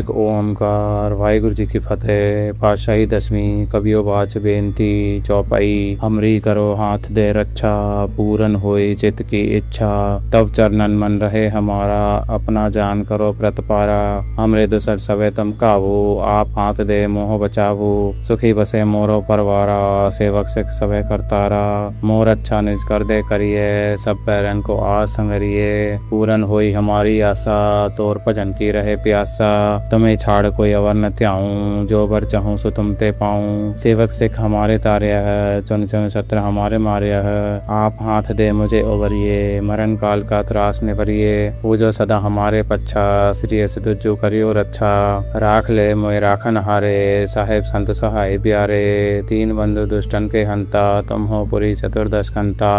एक ओमकार वाहिगुरु जी की फतेह। पातशाही दसवीं कवियो बाच बेनती चौपाई। हमरी करो हाथ दे रक्षा, पूरन होई चित की इच्छा। तब चरणन मन रहे हमारा, अपना जान करो प्रतपारा। हमरे दुसर सवे तम काबू, आप हाथ दे मोह बचावो। सुखी बसे मोरो परवारा, सेवक सिख सवे करतारा। मोर अच्छा निज कर दे करिए, सब पैरन को आस संगरिए। पूरन होई हमारी आशा, तोर भजन की रहे प्यासा। तुम्हें छाड़ कोई अवर न त्याऊं, जो बर चाहूं सो तुम ते पाऊं। सेवक सिख हमारे तार्या है, चुन चुन शत्रु हमारे मार्या है। आप हाथ दे मुझे उबरिए, मरण काल का त्रास निवरिए। पूजो सदा हमारे पच्छा, श्री सिद्धू करियो रक्षा। राख ले मोए राखन हारे, साहेब संत सहाय प्यारे। तीन बंधु दुष्टन के हंता, तुम हो पुरी चतुर्दश कंता।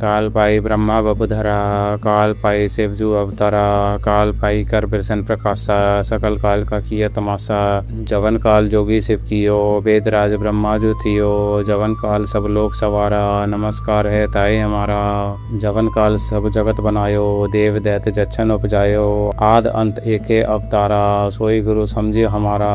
काल पाई ब्रह्मा बबुधरा, काल पाई शिवजू अवतारा। काल पाई कर बिरसन प्रकाशा, सकल काल का किया तमाशा। जवन काल जोगी शिव कियो, वेद राज ब्रह्मा जो थियो। जवन काल सब लोग सवारा, नमस्कार है ताई हमारा। जवन काल सब जगत बनायो, देव दैत्य जच्छन उपजायो। आद अंत एके अवतारा, सोई गुरु समझिए हमारा।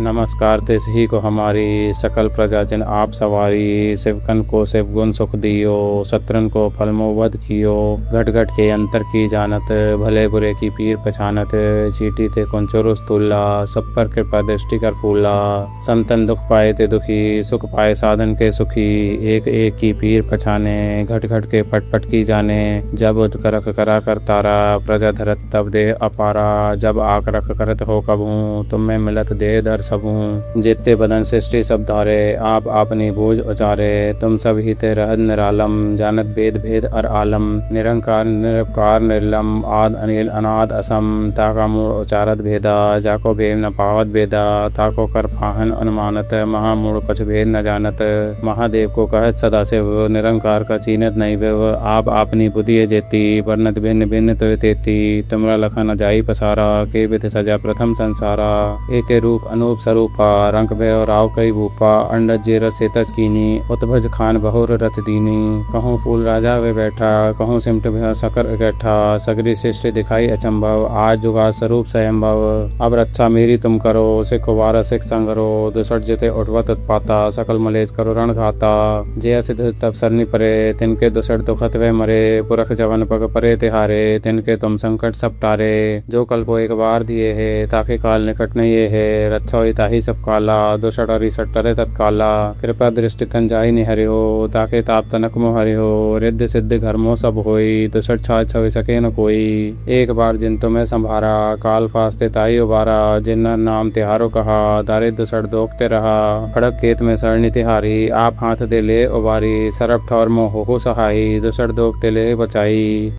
नमस्कार तिस ही को हमारी, सकल प्रजा जिन आप सवारी। शिवकन को शिव गुण सुख दियो, शत्रन को फल मोवध कियो। घट घट के अंतर की जानत, भले बुरे की पीर पहचानत। चीटी ते कुंचुरुस तुल्ला, सब पर कृपा दृष्टि कर फूला। संतन दुख पाए ते दुखी, सुख पाए साधन के सुखी। एक एक की पीर पछाने, घट घट के पट पट की जाने। जब उद करक करा कर तारा, प्रजा धरत तब दे अपारा। जब आक रख करत हो कबहूँ, तुम में मिलत दे दर सबहूँ। जितते बदन सृष्टि सब धारे, आप आपनी बोझ उचारे। तुम सब ही ते रहद निरालम, जानत वेद भेद अर आलम। निरंकार निरपकार निर्लम, आद अनिल अनाद असम। ताका मूल उचारत भेदा, जाको भेद न पावत भेदा। ताको कर पाहन अनुमानत, महामूढ़ कछ भेद न जानत। महादेव को कहत सदा शिव, निरंकार का चीनत नहीं विव। आप आपनी बुद्धि जेती, वर्णत भिन्न भिन्न तो तेती। तुमरा लखन अजाई पसारा, के विधि सजा प्रथम संसारा। एक रूप अनूप स्वरूपा, रंग भय राव कई भूपा। अंडज जे रस से तज कीनी, उत्भज खान बहुर रच दीनी। कहूँ फूल राजा वे बैठा, कहूँ सिमट भय सकर इकट्ठा। सगरी सृष्टि दिखाई अचंभव, आज जुगा स्वरूप स्वयंभव। अब रक्षा मेरी तुम करो, सिख वार सिख संगरो। दुसट जिते उठवत उत्पाता, सकल मलेज करो रण घाता। जय सिद्ध तब सरनी परे, तिनके दुसट दुखत वे मरे। पुरख जवन पग परे तिहारे, तिनके तुम संकट सब टारे। जो कल को एक बार दिए है, ताके काल निकट नहीं ये है। रक्षा हुई ताही सब काला, दुसट अरिसट टरे तत्काला। कृपा दृष्टि तन जाहि निहरि हो, ताके ताप तनक मोह हरि हो। रिद्धि सिद्धि घर मोह सब होई, दुसट छाछ छवि सके न कोई। एक बार जिन तुम्हें संभारा, काल फास्ते ताई उबारा। जिन नाम तिहारो कहा, दारिद्र दुसट दोखते रहा। खड़क खेत में सरणी तिहारी, आप हाथ दे ले उबारी। सरप ठौर मोह हो सहाई, दुसट दोखते ले बचाई।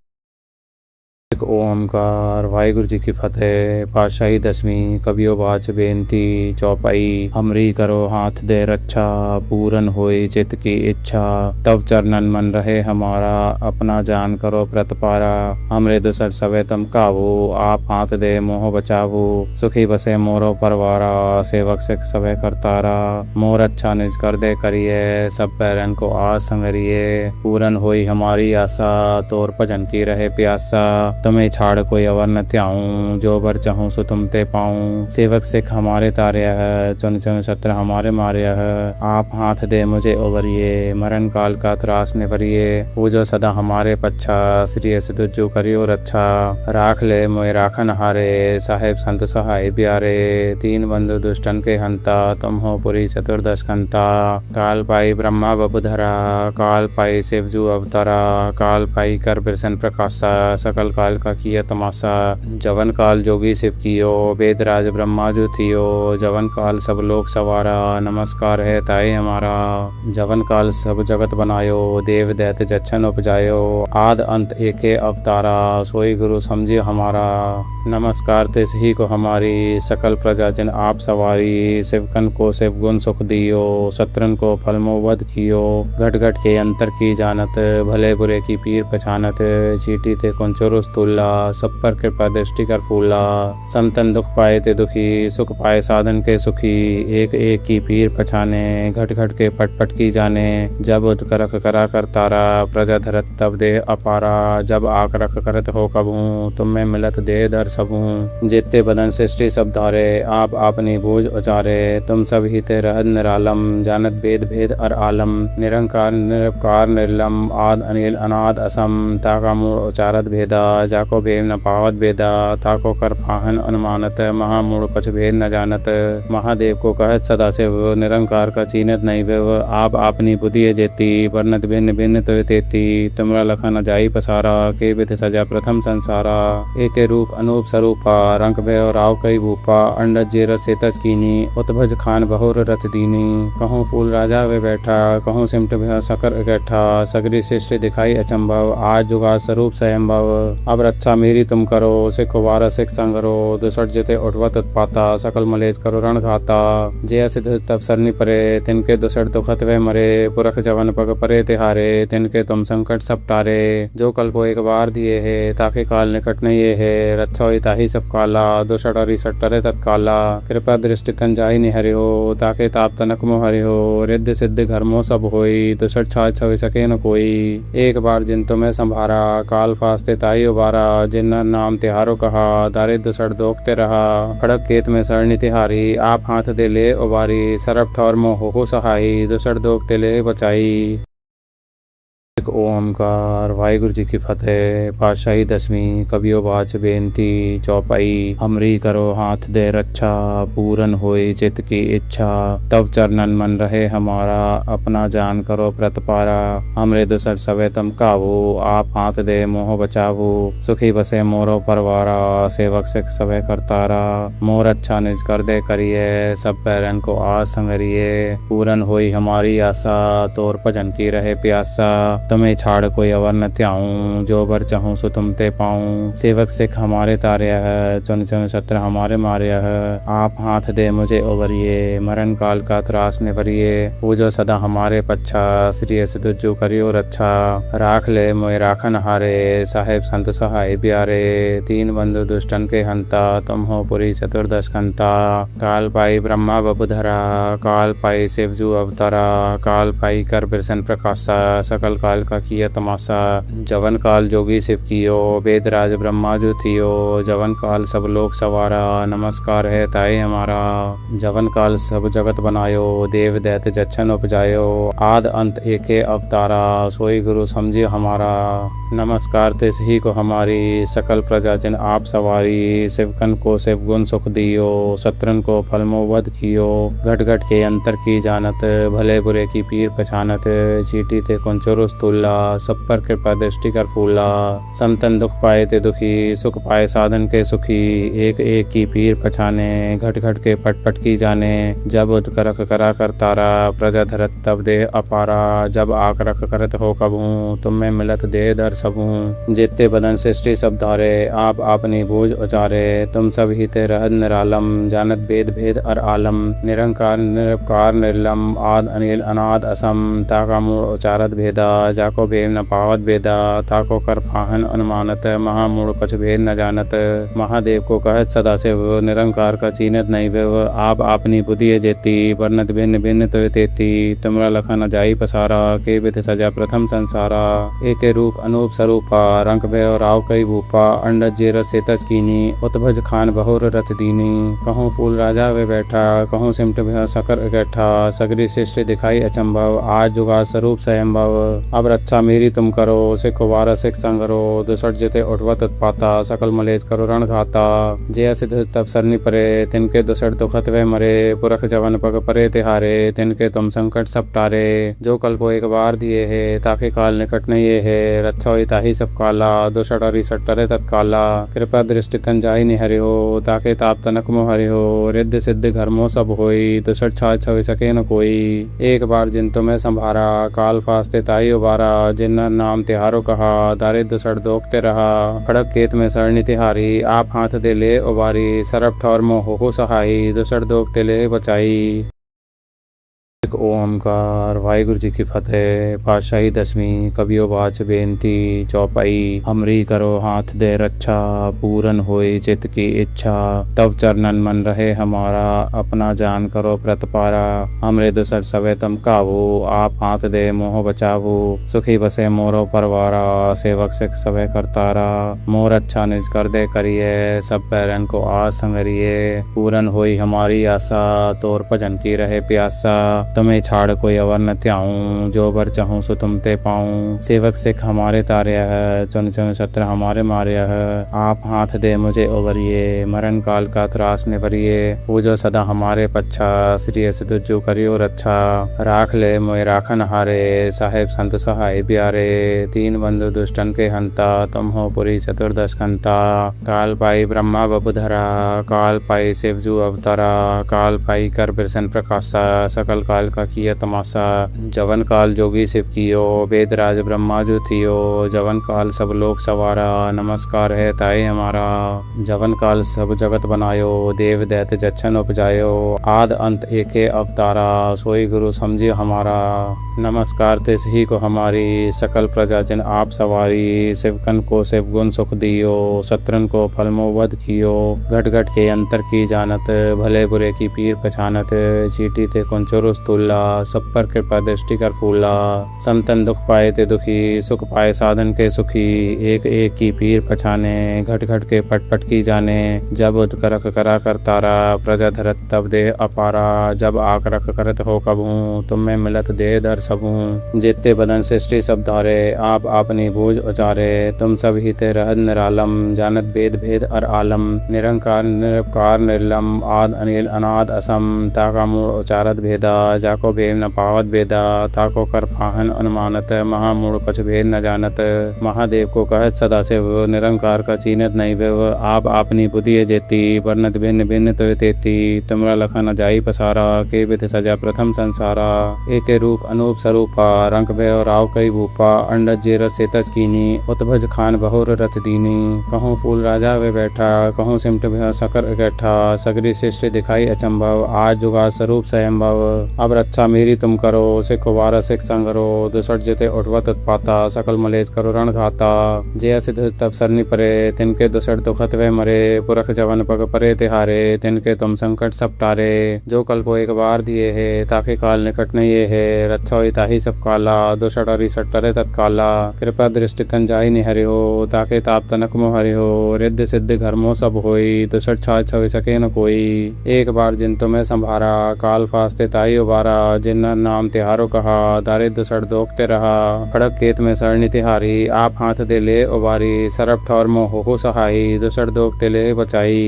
एक ओमकार वाहिगुरु जी की फतेह। पातशाही दसवीं कवियो बाच बेनती चौपाई। हमरी करो हाथ दे रक्षा, पूरन होई चित की इच्छा। तब चरणन मन रहे हमारा, अपना जान करो प्रतपारा। हमरे दुसर सवे तम काबू, आप हाथ दे मोह बचावो। सुखी बसे मोरो परवारा, सेवक सिख सवे करतारा। मोर अच्छा निज कर दे करिए, सब पैरन को आस संगरिए। पूरन होई हमारी आशा, तोर भजन की रहे प्यासा। तुम्हें छाड़ कोई अवर न त्याऊं, जो बर चाहूं सो तुम ते पाऊं। सेवक सिख हमारे तार्या है, चुन चुन शत्रु हमारे मार्या है। आप हाथ दे मुझे उबरिए, मरण काल का त्रास निवरिए। पूजो सदा हमारे पच्छा, श्री सिद्धू करियो रक्षा। राख ले मोए राखन हारे, साहेब संत सहाय प्यारे। तीन बंधु दुष्टन के हंता, तुम हो पुरी चतुर्दश कंता। काल पाई ब्रह्मा बबुधरा, काल पाई शिवजू अवतारा। काल पाई कर बिरसन प्रकाशा, सकल काल का किया तमाशा। जवन काल जोगी शिव कियो, वेद राज ब्रह्मा जो थियो। जवन काल सब लोग सवारा, नमस्कार है ताई हमारा। जवन काल सब जगत बनायो, देव दैत्य जच्छन उपजायो। आद अंत एके अवतारा, सोई गुरु समझिए हमारा। नमस्कार तिस ही को हमारी, सकल प्रजा जिन आप सवारी। शिवकन को शिव गुण सुख दियो, शत्रन को फल मोवध कियो। घट घट के अंतर की जानत, भले बुरे की पीर पहचानत। चीटी ते कुंचुरुस तुल्ला, तूला, सब पर कृपा दृष्टि कर फूला। समतन दुख पाए ते दुखी, सुख पाए साधन के सुखी। एक एक की पीर पछाने, घट घट के पट पट की जाने। जब उद करख करा कर तारा, प्रजा धरत तब दे अपारा। जब आक रख करत हो कबहूँ, तुम में मिलत दे दर सबूँ। जेते बदन सृष्टि सब धारे, आप अपनी बूझ उचारे। तुम सब ही ते रहत निरालम, जानत भेद भेद अर आलम। निरंकार निरपकार निर्लम, आद अनिल अनाद असम। ताका मूढ़ उचारत भेदा, जाको भेद न पावत भेदा। ताको कर पाहन अनुमानत, महामूढ़ कछ भेद न जानत। महादेव को कहत सदाशिव, निरंकार का चीनत नहीं विव। आप अपनी बुद्धि जेती, वर्णत भिन्न भिन्न तो तेती। तुमरा लखन जाई पसारा, के विध सजा प्रथम संसारा। एके रूप अनूप स्वरूपा, रंग भय राव कई भूपा। अंडज जे रस सेतज कीनी, उत्भज खान बहुर रच दीनी। कहूँ फूल राजा वे बैठा, कहूँ सिमट भय सकर इकट्ठा। सगरी सृष्टि दिखाई अचंभव, आज जुगा स्वरूप स्वयंभव। अब रक्षा मेरी तुम करो, सिख वार सिख संगरो। दुसट जिते उठवत उत्पाता, सकल मलेज करो रण घाता। जय सिद्ध तब सरनी परे, तिनके दुसट दुखत वे मरे। पुरख जवन पग परे तिहारे, तिनके तुम संकट सब टारे। जो कल को एक बार दिए है, ताके काल निकट नहीं ये है। रक्षा हुई ताही सब काला, दुसट और इसट टरे तत्काला। कृपा दृष्टि तन जाहि निहरि हो, ताके ताप तनक मोह हरि हो। रिद्धि सिद्धि घर मोह सब होई, दुसट छाय छवि सके न कोई। एक बार जिन तुम्हें संभारा, काल फास्ते ताई उबारा। जिन नाम तिहारो कहा, दारिद्र दुसट दोखते रहा। खड़क केत में सरणी तिहारी, आप हाथ दे ले उबारी। सरप ठौर मोह हो सहाई, दुसट दोखते ले बचाई। एक ओमकार। वाहिगुरु जी की फतेह। पातशाही दसवीं। कबियो बाच बेनती चौपाई। हमरी करो हाथ दे रक्षा, पूरन होए चित की इच्छा। तब चरणन मन रहे हमारा, अपना जान करो प्रतपारा। हमरे दुसर सवे तुम कावो, आप हाथ दे मोह बचावो। सुखी बसे मोरो परवारा, सेवक सिख सवे करतारा। मोर अच्छा निज कर दे करिए, सब पैरन को आस संगरिए। पूरन होई हमारी आशा, तोर भजन की रहे प्यासा। तुम्हें छाड़ कोई अवर न त्याऊं, जो बर चाहूं सो तुम ते पाऊं। सेवक सिख हमारे तार्या है, चुन चुन सत्र हमारे मार्या है। आप हाथ दे मुझे उबरिए, मरण काल का त्रास निवरिए। पूजो सदा हमारे पच्छा, श्री सिद्धू करियो रक्षा। राख ले मोए राखन हारे, साहेब संत सहाय प्यारे। तीन बंधु दुष्टन के हंता, तुम हो पुरी चतुर्दश कंता। काल पाई ब्रह्मा बबुधरा, काल पाई शिवजू अवतारा। काल पाई कर बिरसन प्रकाशा, सकल काल का किया तमाशा। जवन काल जोगी शिव कियो, वेद राज ब्रह्मा जो थियो। जवन काल सब लोग सवारा, नमस्कार है ताए हमारा। जवन काल सब जगत बनायो, देव दैत्य जच्छन उपजायो। आद अंत एके अवतारा, सोई गुरु समझियो हमारा। नमस्कार तिस ही को हमारी, सकल प्रजा जिन आप सवारी। शिवकन को शिव गुण सुख दियो, शत्रन को फल मोह वध कियो। घट घट के अंतर की जानत, भले बुरे की पीर पहचानत। चीटी ते कुंचुरुस तुल्ला, सब पर कृपा दृष्टि कर फूला। समतन दुख पाए ते दुखी, सुख पाए साधन के सुखी। एक एक की पीर पछाने, घट घट के पट पट की जाने। जब उद करख करा कर तारा, प्रजा धरत तब दे अपारा। जब आक रख करत हो कबहूँ, तुम में मिलत दे दर सबूँ। जेते बदन सृष्टि सब धारे, आप अपनी बूझ उचारे। तुम सब ही ते रहत निरालम, जानत भेद भेद अर आलम। निरंकार निरपकार निर्लम, आद अनिल अनाद असम। ताका मूढ़ उचारत भेदा, जाको भेद न पावत भेदा। ताको कर पाहन अनुमानत, महामूढ़ कछ भेद न जानत। महादेव को कहत सदाशिव, निरंकार का चीनत नहीं विव। आप अपनी बुद्धि जेती, वर्णत भिन्न भिन्न तो तेती। तुमरा लखन जाई पसारा, के विध सजा प्रथम संसारा। एके रूप अनूप स्वरूपा, रंग भय राव कई भूपा। अंडज जे रस सेतज कीनी, उत्भज खान बहुर रच दीनी। कहूँ फूल राजा वे बैठा, कहूँ सिमट भय सकर इकट्ठा। सगरी सृष्टि दिखाई अचंभव, आज जुगा स्वरूप स्वयंभव। अब रक्षा मेरी तुम करो, सिख वार सिख संगरो। दुसट जिते उठवत उत्पाता, सकल मलेज करो रण घाता। जय सिद्ध तब सरनी परे, तिनके दुसट दुखत वे मरे। पुरख जवन पग परे तिहारे, तिनके तुम संकट सब टारे। जो कल को एक बार दिए है, ताके काल निकट नहीं ये है। रक्षा हुई ताही सब काला, दुसट और इसट टरे तत्काला। कृपा दृष्टि तन जाहि निहरि हो, ताके ताप तनक मोह हरि हो। रिद्धि सिद्धि घर मोह सब होई, दुसट छाय छवि सके न कोई। एक बार जिन तुम्हें संभारा, काल फास्ते ताई उबारा। जिन नाम तिहारो कहा, दारिद्र दुसट दोखते रहा। खड़क केत में सरणी तिहारी, आप हाथ दे ले उबारी। सरप ठौर मोह हो सहाई, दुसट दोखते ले बचाई। ਇੱਕ ਓਮਕਾਰ ਵਾਹਿਗੁਰੂ ਜੀ ਕੀ ਫਤਿਹ। ਪਾਤਸ਼ਾਹੀ ਦਸਵੀਂ ਕਬੀਓ ਬਾਚ ਬੇਨਤੀ ਚੌਪਾਈ। ਹਮਰੀ ਕਰੋ हाथ दे रक्षा पूरन होई चित की इच्छा तब चरणन मन रहे हमारा अपना जान करो प्रतपारा। हमरे दुसर सवे तुम काबू आप हाथ दे मोह बचावू सुखी बसे मोरो परवारा सेवक सिख सवे करतारा। मोर अच्छा निज कर दे करिए सब पैरन को आस संगरिए पूरन होई हमारी आशा तोर भजन की रहे प्यासा। तुम्हें छाड़ कोई अवर न त्याऊं जो बर चाहूं सो तुम ते पाऊं। सेवक सिख हमारे तार्या है चुन चुन सत्र हमारे मार्या है। आप हाथ दे मुझे उबरिए मरण काल का त्रास निवरिए पूजो सदा हमारे पच्छा श्री सिद्धू करियो रक्षा। राख ले मोए राखन हारे साहेब संत सहाय प्यारे तीन बंधु दुष्टन के हंता तुम हो पुरी चतुर्दश कंता। काल पाई ब्रह्मा बबुधरा काल पाई शिवजू अवतारा काल पाई कर बिरसन प्रकाशा सकल काल का किया तमाशा। जवन काल जोगी शिव कियो वेद राज ब्रह्मा जो थियो जवन काल सब लोग सवारा नमस्कार है ताई हमारा। जवन काल सब जगत बनायो देव दैत जच्छन उपजायो आद अंत एके अवतारा सोई गुरु समझियो हमारा। नमस्कार तिस ही को हमारी सकल प्रजा जिन आप सवारी। शिवकन को शिव गुण सुख दियो शत्रन को फलमो वध कियो घट घट के अंतर की जानत भले बुरे की पीर पहचानत। चीटी ते कुंचुरुस तुल्ला सब पर कृपा दृष्टि कर फूला। समतन दुख पाए ते दुखी सुख पाए साधन के सुखी एक एक की पीर पछाने घट घट के पट पट की जाने। जब उद करक करा कर तारा प्रजा धरत तब दे अपारा। जब आक रख करत हो कबू तुम में मिलत दे दर सबू। जेते बदन सृष्टि सब धारे आप अपनी बूझ उचारे तुम सब ही ते रहद निरालम जानत भेद भेद अर आलम। निरंकार निरपकार निर्लम आद अनिल अनाद असम ताका मूल उचारत भेदा जाको भेद न पावत भेदा ताको कर फाहन अनुमानत महामूल कुछ भेद न जानत। महादेव को कहत सदा से वो निरंकार का चीनत नहीं वे आप अपनी बुद्धि जेती वर्णत भिन्न भिन्न तो तेती। तुमरा लखन अजाई पसारा के विध सजा प्रथम संसारा। एक रूप अनूप स्वरूपा रंग भय राव कई भूपा अंडज जे रस सेतज कीनी उत्भज खान बहुर रथ दीनी। कहूँ फूल राजा वे बैठा कहूँ सिमट भय सकर इकट्ठा सगरी सृष्टि दिखाई अचंभव आज जुगा स्वरूप स्वयंभव। अब रक्षा मेरी तुम करो सिख वार सिख संगरो दुसट जिते उठवत उत्पाता सकल मलेज करो रण घाता। जय सिद्ध तब सरनी परे तिनके दुसट दुखत वे मरे पुरख जवन पग परे तिहारे तिनके तुम संकट सब टारे। जो कल को एक बार दिए है ताके काल निकट नहीं ये है रक्षा हुई ताही सब काला दुसट और सट टरे तत्काला। कृपा दृष्टि तन जाहि निहरि हो ताके ताप तनक मोह हरि हो। रिद्ध सिद्ध घर मोह सब होई दुसट छाय छवि सके न कोई। एक बार जिन तुम्हें संभारा काल फास्ते ताई उबारा जिन नाम तिहारो कहा दारिद्र दुसट दोखते रहा। खड़क केत में सरणी तिहारी आप हाथ दे ले उबारी सरप ठौर मोह हो सहाई दुसट दोख ते ले बचाई।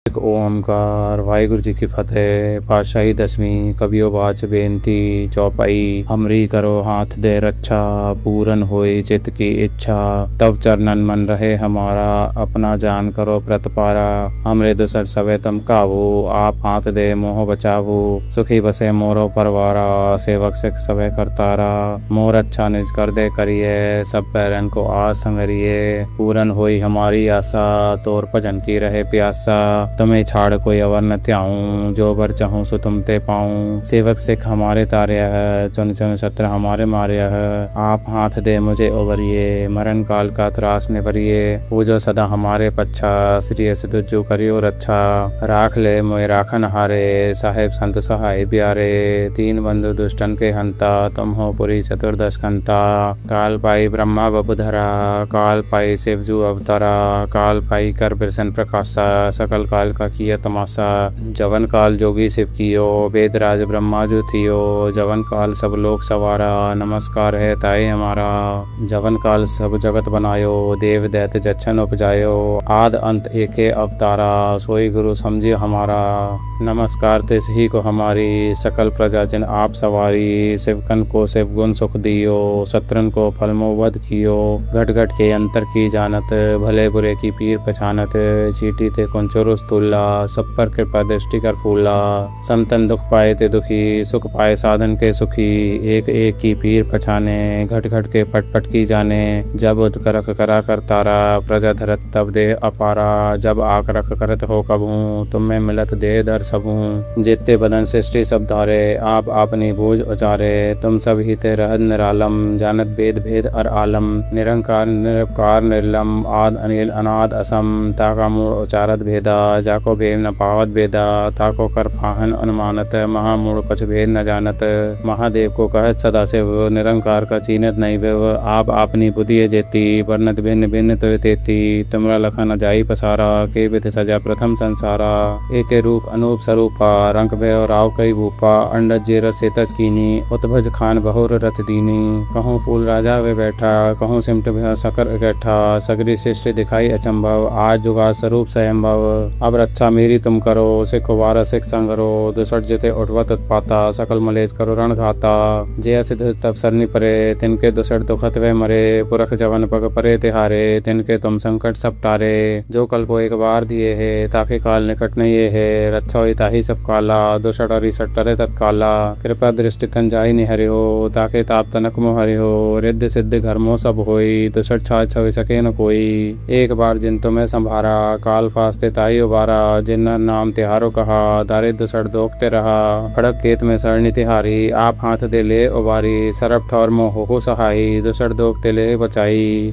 एक ओमकार वाहिगुरु जी की फतेह। पातशाही दसवीं कबियो बाच बेनती चौपाई। हमरी करो हाथ दे रक्षा पूरन होई चित की इच्छा तब चरणन मन रहे हमारा अपना जान करो प्रतपारा। हमरे दुसर सवे तुम काबू आप हाथ दे मोह बचावू सुखी बसे मोरो परवारा सेवक सिख सवे करतारा। मोर अच्छा निज कर दे करिए सब पैरन को आस संगरिए पूरन होई हमारी आशा तोर भजन की रहे प्यासा। तुम्हें छाड़ कोई अवर न त्याऊं जो बर चाहूं सो तुम ते पाऊं। सेवक सिख हमारे तार्या है चुन चुन सत्र हमारे मार्या है। आप हाथ दे मुझे उबरिए मरण काल का त्रास निवरिए पूजो सदा हमारे पच्छा श्री सिद्धू करियो रक्षा। राख ले मोए राखन हारे साहेब संत सहाय प्यारे तीन बंधु दुष्टन के हंता तुम हो पुरी चतुर्दश कंता। काल पाई ब्रह्मा बबुधरा काल पाई शिवजू अवतारा काल पाई कर बिरसन प्रकाशा सकल काल का किया तमाशा। जवन काल जोगी शिव कियो वेद राज ब्रह्मा जो थियो जवन काल सब लोग सवारा नमस्कार है ताई हमारा। जवन काल सब जगत बनायो देव दैत जच्छन उपजायो आद अंत एके अवतारा सोई गुरु समझियो हमारा। नमस्कार तिस ही को हमारी सकल प्रजा जिन आप सवारी। शिवकन को शिव गुण सुख दियो शत्रन को फलमो वध कियो घट घट के अंतर की जानत भले बुरे की पीर पहचानत। चीटी ते कुंचुरुस तुल्ला फूला, सब पर कृपा दृष्टि कर फूला। समतन दुख पाए ते दुखी, सुख पाए साधन के सुखी। एक एक की पीर पछाने, घट घट के पट पट की जाने। जब उद करख करा कर तारा, प्रजा धरत तब दे अपारा। जब आक रख करत हो कबहूँ, तुम में मिलत दे दर सबूँ। जेते बदन सृष्टि सब धारे, आप अपनी बूझ उचारे। तुम सब ही ते रहत निरालम, जानत वेद भेद और आलम। निरंकार निरपकार निर्लम, आद अनिल अनाद असम। ताका मूढ़ उचारत भेदा, जाको भेद न पावत भेदा। ताको कर फाहन अनुमानत, महामूढ़ कछ भेद न जानत। महादेव को कहत सदाशिव, निरंकार का चीनत नहीं विव। आप अपनी बुद्धि जेती, वर्णत भिन्न भिन्न तो तेती। तुमरा लखन अजाई पसारा, के विध सजा प्रथम संसारा। एक रूप अनूप स्वरूपा, रंग भय राव कई भूपा। अंडज जे रस से तज कीनी, उत्भज खान बहुर रथ दीनी। कहूँ फूल राजा वे बैठा, कहूँ सिमट भय सकर इकट्ठा। सगरी सृष्टि दिखाई अचंभव, आज जुगा स्वरूप स्वयंभव। अब रक्षा मेरी तुम करो, सिख वार सिख संगरो। दुसट जिते उठवत उत्पाता, सकल मलेज करो रण घाता। जय सिद्ध तब सरनी परे, तिनके दुसट दुखत वे मरे। पुरख जवन पग परे तिहारे, तिनके तुम संकट सब टारे। जो कल को एक बार दिए है, ताके काल निकट नहीं ये है। रक्षा हुई ताही सब काला, दुसट और इसट टरे तत्काला। कृपा दृष्टि तन जाहि निहरि हो, ताके ताप तनक मोह हरि हो। रिद्धि सिद्धि घर मोह सब होई, दुसट छाछ छवि सके न कोई। एक बार जिन तुम्हें संभारा, काल फास्ते ताही उबारा। जिन नाम तिहारो कहा, दारिद्र दुसट दोखते रहा। खड़क केत में सरणी तिहारी, आप हाथ दे ले उबारी। सरप ठौर मोह हो सहाई, दुसट दोखते ले बचाई।